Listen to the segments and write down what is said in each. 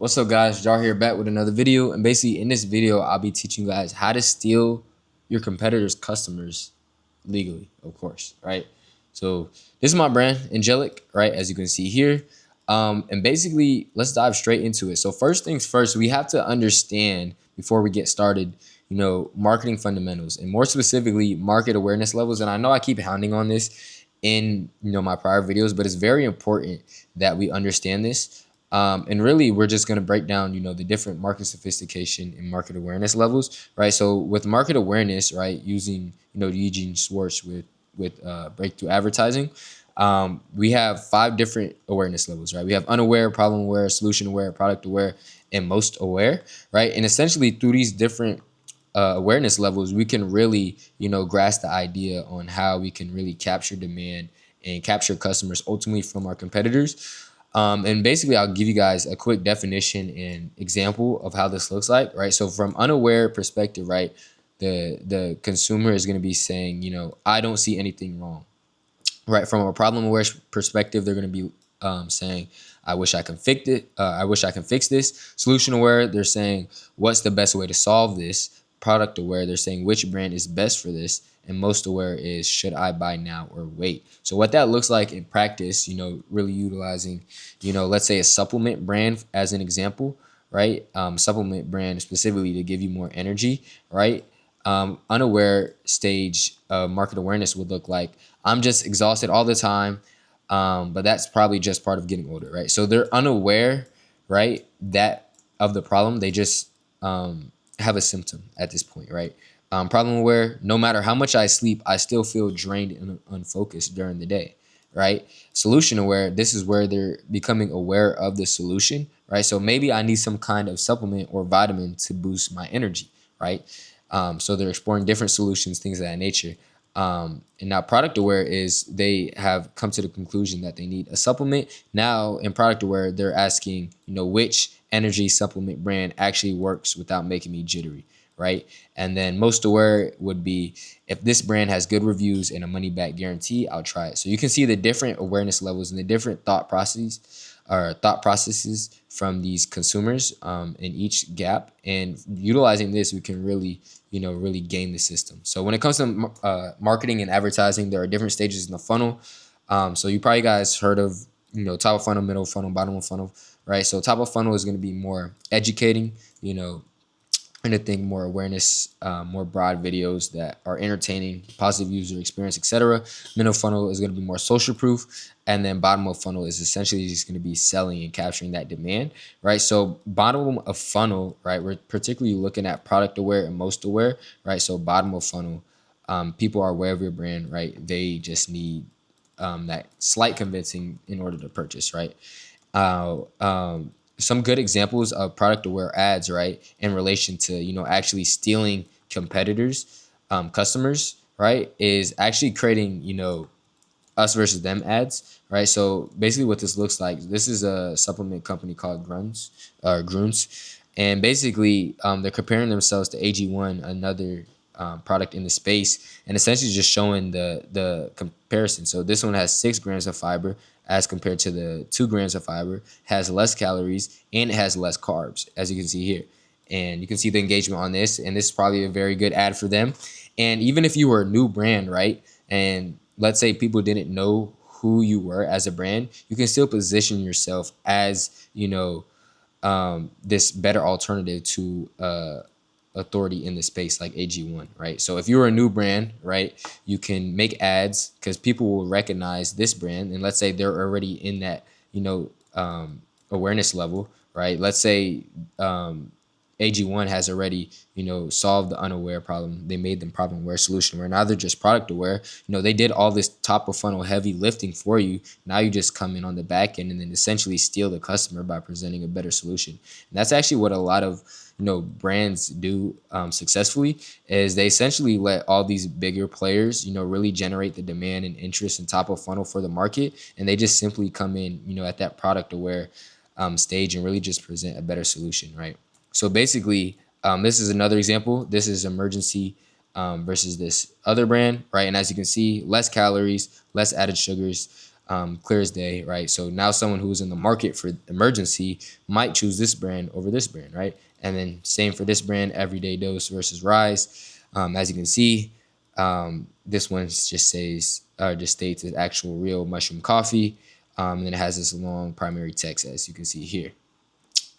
What's up, guys? Jar here, back with another video. And basically in this video I'll be teaching you guys how to steal your competitors' customers legally, of course, right? So this is my brand, Angelic, right? As you can see here. And basically let's dive straight into it. So first things first, we have to understand before we get started, marketing fundamentals, and more specifically market awareness levels. And I know I keep hounding on this in my prior videos, but it's very important that we understand this. And really, we're just going to break down, the different market sophistication and market awareness levels, right? So with market awareness, right, using, the Eugene Schwartz with breakthrough advertising, we have 5 different awareness levels, right? We have unaware, problem aware, solution aware, product aware, and most aware, right? And essentially through these different awareness levels, we can really, grasp the idea on how we can really capture demand and capture customers ultimately from our competitors. And basically, I'll give you guys a quick definition and example of how this looks like, right? So from unaware perspective, right, the consumer is going to be saying, I don't see anything wrong, right? From a problem aware perspective, they're going to be saying, I wish I can fix it. I wish I can fix this. Solution aware, they're saying, what's the best way to solve this? Product aware, they're saying which brand is best for this. And most aware is, should I buy now or wait? So what that looks like in practice, really utilizing, let's say a supplement brand as an example, right? Supplement brand specifically to give you more energy, right? Unaware stage market awareness would look like, I'm just exhausted all the time, but that's probably just part of getting older, right? So they're unaware, right, that of the problem. They just have a symptom at this point, right? Problem aware, no matter how much I sleep, I still feel drained and unfocused during the day, right? Solution aware, this is where they're becoming aware of the solution, right? So maybe I need some kind of supplement or vitamin to boost my energy, right? So they're exploring different solutions, things of that nature. And now product aware is they have come to the conclusion that they need a supplement. Now in product aware, they're asking, which energy supplement brand actually works without making me jittery, right? And then most aware would be, if this brand has good reviews and a money back guarantee, I'll try it. So you can see the different awareness levels and the different thought processes from these consumers in each gap. And utilizing this, we can really, really game the system. So when it comes to marketing and advertising, there are different stages in the funnel. So you probably guys heard of, top of funnel, middle of funnel, bottom of funnel, right? So top of funnel is going to be more educating, anything more awareness, more broad videos that are entertaining, positive user experience, etc. Middle funnel is going to be more social proof, and then bottom of funnel is essentially just going to be selling and capturing that demand, right? So bottom of funnel, right, we're particularly looking at product aware and most aware, right? So bottom of funnel, people are aware of your brand, right? They just need that slight convincing in order to purchase, right? Uh, um, some good examples of product aware ads, right, in relation to actually stealing competitors, customers, right, is actually creating us versus them ads, right? So basically, what this looks like, this is a supplement company called Grunts, and basically they're comparing themselves to AG1, another product in the space, and essentially just showing the comparison. So this one has 6 grams of fiber as compared to the 2 grams of fiber, has less calories, and it has less carbs, as you can see here. And you can see the engagement on this, and this is probably a very good ad for them. And even if you were a new brand, right, and let's say people didn't know who you were as a brand, you can still position yourself as, this better alternative to authority in the space like AG1, right? So if you're a new brand, right, you can make ads because people will recognize this brand, and let's say they're already in that, awareness level, right? Let's say AG1 has already, solved the unaware problem. They made them problem aware, solution aware. Now they're just product aware. They did all this top of funnel heavy lifting for you. Now you just come in on the back end and then essentially steal the customer by presenting a better solution. And that's actually what a lot of brands do successfully, is they essentially let all these bigger players really generate the demand and interest and top of funnel for the market, and they just simply come in at that product aware stage and really just present a better solution, right? So basically, this is another example. This is emergency versus this other brand, right? And as you can see, less calories, less added sugars, clear as day, right? So now someone who's in the market for emergency might choose this brand over this brand, right? And then same for this brand, everyday dose versus rise. As you can see, this one just says just states it's actual real mushroom coffee. And then it has this long primary text, as you can see here.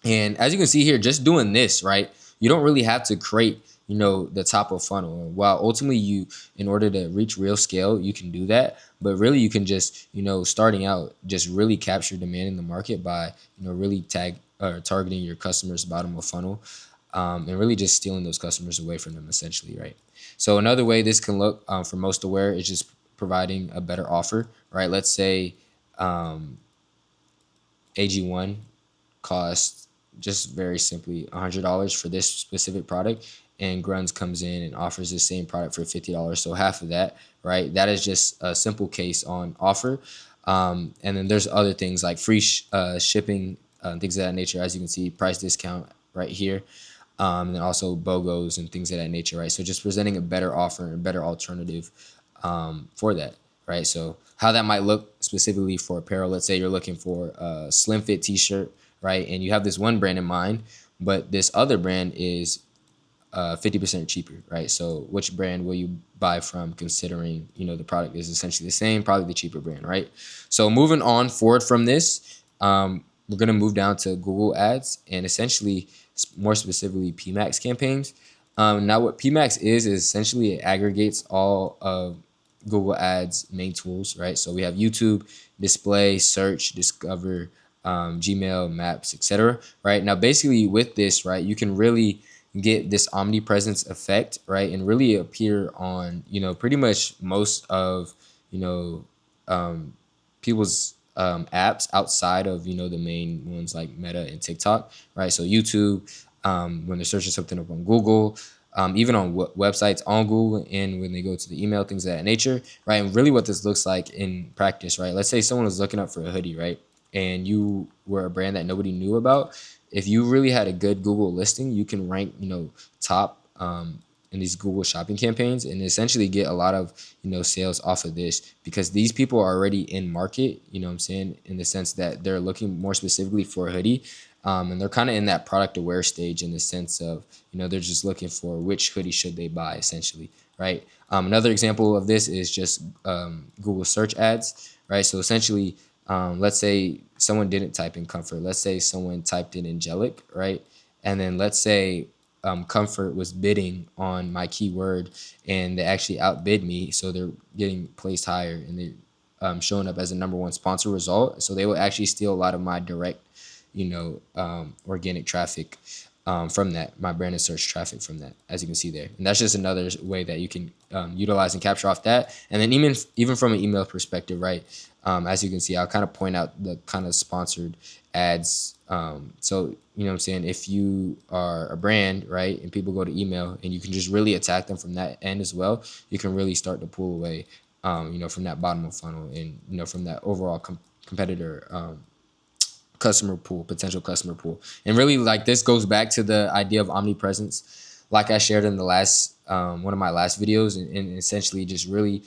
And as you can see here, just doing this, right, you don't really have to create, the top of funnel. While ultimately in order to reach real scale, you can do that. But really you can just, starting out, just really capture demand in the market by, really targeting your customers bottom of funnel, and really just stealing those customers away from them essentially, right? So another way this can look, for most aware, is just providing a better offer, right? Let's say AG1 costs just very simply $100 for this specific product, and Gruns comes in and offers the same product for $50, so half of that, right? That is just a simple case on offer. And then there's other things like free shipping, things of that nature. As you can see, price discount right here. And then also BOGOs and things of that nature, right? So just presenting a better offer and a better alternative for that, right? So how that might look specifically for apparel, let's say you're looking for a slim fit t-shirt, right? And you have this one brand in mind, but this other brand is 50% cheaper, right? So which brand will you buy from, considering, the product is essentially the same, probably the cheaper brand, right? So moving on forward from this, we're going to move down to Google Ads, and essentially more specifically PMAX campaigns. Now what PMAX is essentially it aggregates all of Google Ads main tools, right? So we have YouTube, display, search, discover, Gmail, maps, etc. Right now, basically with this, right, you can really get this omnipresence effect, right, and really appear on, pretty much most of, people's apps outside of, the main ones like Meta and TikTok, right? So YouTube, when they're searching something up on Google, even on websites on Google, and when they go to the email, things of that nature, right? And really what this looks like in practice, right? Let's say someone was looking up for a hoodie, right? And you were a brand that nobody knew about. If you really had a good Google listing, you can rank, top in these Google shopping campaigns, and essentially get a lot of, sales off of this, because these people are already in market, what I'm saying, in the sense that they're looking more specifically for a hoodie. And they're kind of in that product aware stage, in the sense of, they're just looking for which hoodie should they buy essentially, right? Another example of this is just Google search ads, right? So essentially, let's say someone didn't type in comfort. Let's say someone typed in angelic, right? And then let's say comfort was bidding on my keyword, and they actually outbid me, so they're getting placed higher, and they're showing up as a #1 sponsor result. So they will actually steal a lot of my direct, organic traffic from that, my brand and search traffic from that, as you can see there. And that's just another way that you can utilize and capture off that. And then even from an email perspective, right? As you can see, I'll kind of point out the kind of sponsored ads. So, what I'm saying, if you are a brand, right, and people go to email, and you can just really attack them from that end as well, you can really start to pull away, from that bottom of funnel, and, from that overall competitor customer pool, potential customer pool. And really, like, this goes back to the idea of omnipresence, like I shared in the last one of my last videos, and essentially just really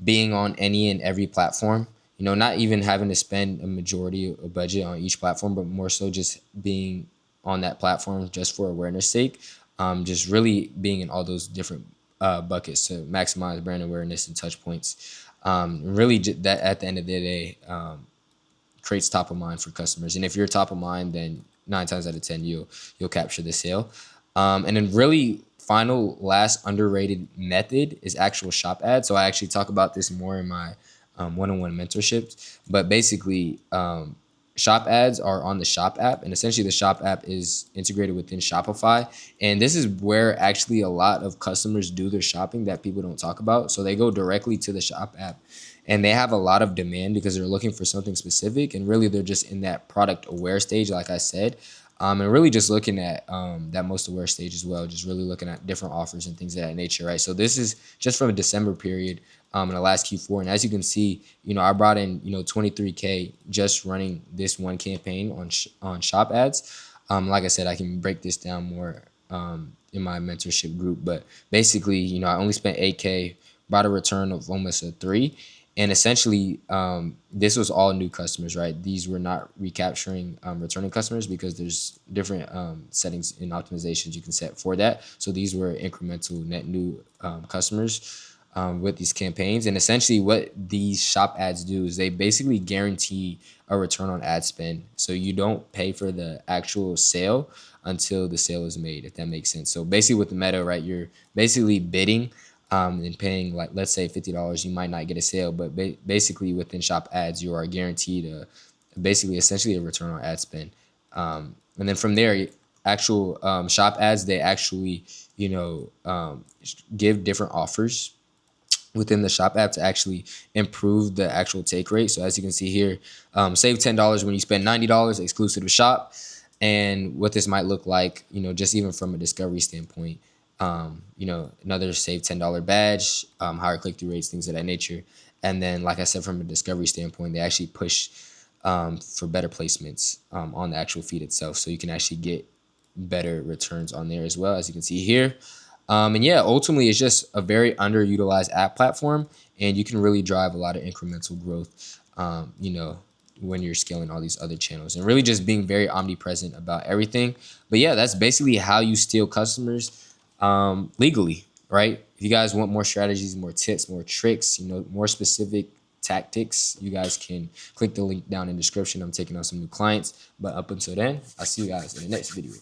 being on any and every platform, not even having to spend a majority of budget on each platform, but more so just being on that platform just for awareness sake, just really being in all those different buckets to maximize brand awareness and touch points. Really, that at the end of the day, creates top of mind for customers. And if you're top of mind, then 9 times out of 10, you'll capture the sale. And then really final last underrated method is actual shop ads. So I actually talk about this more in my one-on-one mentorships, but basically shop ads are on the shop app, and essentially the shop app is integrated within Shopify. And this is where actually a lot of customers do their shopping that people don't talk about. So they go directly to the shop app, and they have a lot of demand because they're looking for something specific, and really they're just in that product aware stage, like I said. And really just looking at that most aware stage as well, just really looking at different offers and things of that nature, right? So this is just from a December period in the last Q4. And as you can see, I brought in, 23K just running this one campaign on shop ads. Like I said, I can break this down more in my mentorship group. But basically, I only spent 8K, brought a return of almost a 3. And essentially, this was all new customers, right? These were not recapturing returning customers, because there's different settings and optimizations you can set for that. So these were incremental net new customers with these campaigns. And essentially what these shop ads do is they basically guarantee a return on ad spend. So you don't pay for the actual sale until the sale is made, if that makes sense. So basically with the Meta, right, you're basically bidding and paying, like, let's say $50, you might not get a sale, but basically within shop ads, you are guaranteed basically essentially a return on ad spend. And then from there, actual shop ads, they actually, give different offers within the shop app to actually improve the actual take rate. So as you can see here, save $10 when you spend $90 exclusive to shop. And what this might look like, just even from a discovery standpoint, another save $10 badge, higher click-through rates, things of that nature. And then, like I said, from a discovery standpoint, they actually push for better placements on the actual feed itself. So you can actually get better returns on there as well, as you can see here. And yeah, ultimately, it's just a very underutilized app platform, and you can really drive a lot of incremental growth, when you're scaling all these other channels, and really just being very omnipresent about everything. But yeah, that's basically how you steal customers legally, right? If you guys want more strategies, more tips, more tricks, more specific tactics, you guys can click the link down in the description. I'm taking on some new clients. But up until then, I'll see you guys in the next video.